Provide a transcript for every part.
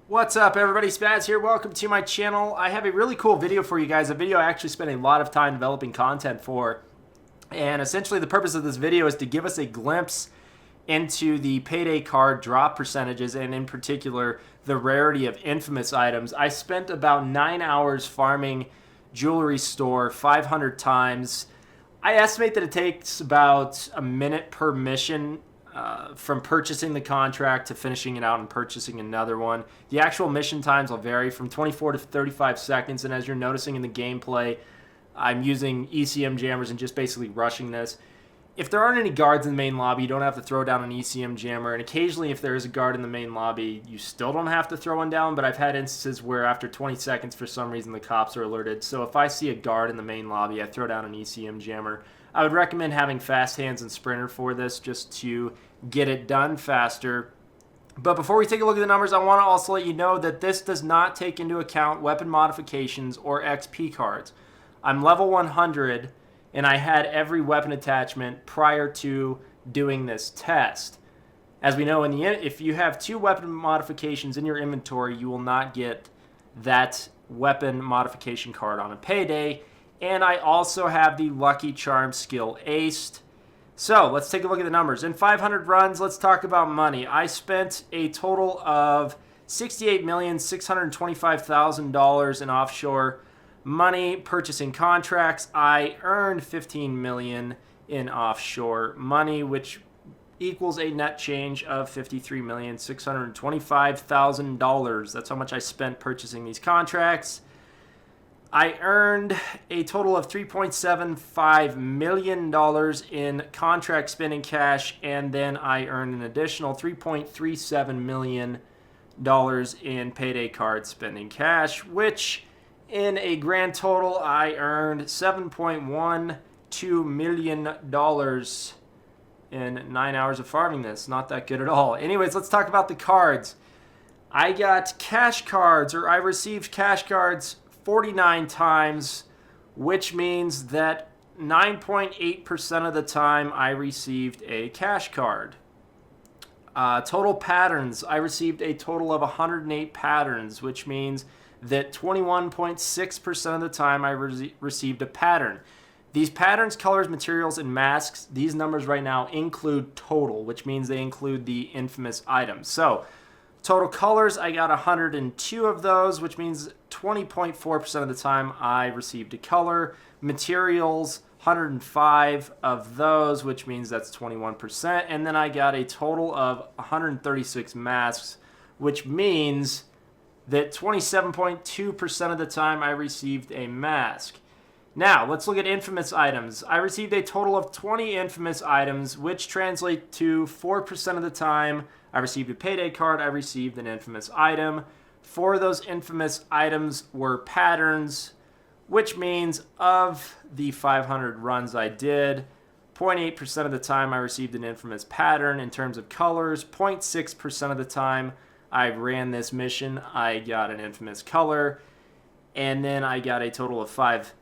What's up, everybody? Spaz here. Welcome to my channel. I have a really cool video for you guys, a video I actually spent a lot of time developing content for. And essentially the purpose of this video is to give us a glimpse into the Payday card drop percentages, and in particular the rarity of infamous items. I spent about 9 hours farming Jewelry Store 500 times. I estimate that it takes about a minute per mission from purchasing the contract to finishing it out and purchasing another one. The actual mission times will vary from 24 to 35 seconds, and as you're noticing in the gameplay, I'm using ECM jammers and just basically rushing this. If there aren't any guards in the main lobby, you don't have to throw down an ECM jammer, and occasionally if there is a guard in the main lobby, you still don't have to throw one down, but I've had instances where after 20 seconds, for some reason, the cops are alerted. So if I see a guard in the main lobby, I throw down an ECM jammer. I would recommend having fast hands and sprinter for this just to get it done faster. But before we take a look at the numbers, I want to also let you know that this does not take into account weapon modifications or XP cards. I'm level 100, and I had every weapon attachment prior to doing this test. As we know, if you have 2 weapon modifications in your inventory, you will not get that weapon modification card on a Payday. And I also have the Lucky Charm skill aced. So let's take a look at the numbers. In 500 runs, let's talk about money. I spent a total of $68,625,000 in offshore money purchasing contracts. I earned $15 million in offshore money, which equals a net change of $53,625,000. That's how much I spent purchasing these contracts. I earned a total of $3.75 million in contract spending cash, and then I earned an additional $3.37 million in Payday card spending cash, which in a grand total I earned $7.12 million in 9 hours of farming this. Not that good at all. Anyways, let's talk about the cards. I got cash cards, or I received cash cards 49 times, which means that 9.8% of the time I received a cash card. Total patterns, I received a total of 108 patterns, which means that 21.6% of the time I received a pattern. These patterns, colors, materials, and masks, these numbers right now include total, which means they include the infamous items. So total colors, I got 102 of those, which means 20.4% of the time I received a color. Materials, 105 of those, which means that's 21%. And then I got a total of 136 masks, which means that 27.2% of the time I received a mask. Now, let's look at infamous items. I received a total of 20 infamous items, which translate to 4% of the time I received a Payday card, I received an infamous item. 4 of those infamous items were patterns, which means of the 500 runs I did, 0.8% of the time I received an infamous pattern. In terms of colors, 0.6% of the time I ran this mission, I got an infamous color. And then I got a total of 5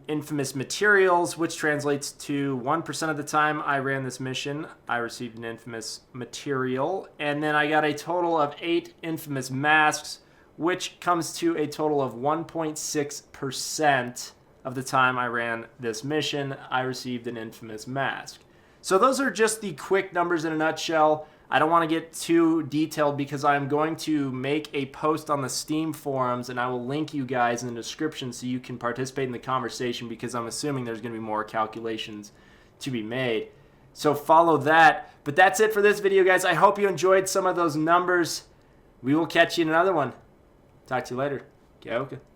infamous materials, which translates to 1% of the time I ran this mission, I received an infamous material. And then I got a total of 8 infamous masks, which comes to a total of 1.6% of the time I ran this mission, I received an infamous mask. So those are just the quick numbers in a nutshell. I don't want to get too detailed because I'm going to make a post on the Steam forums, and I will link you guys in the description so you can participate in the conversation, because I'm assuming there's going to be more calculations to be made. So follow that. But that's it for this video, guys. I hope you enjoyed some of those numbers. We will catch you in another one. Talk to you later. Okay.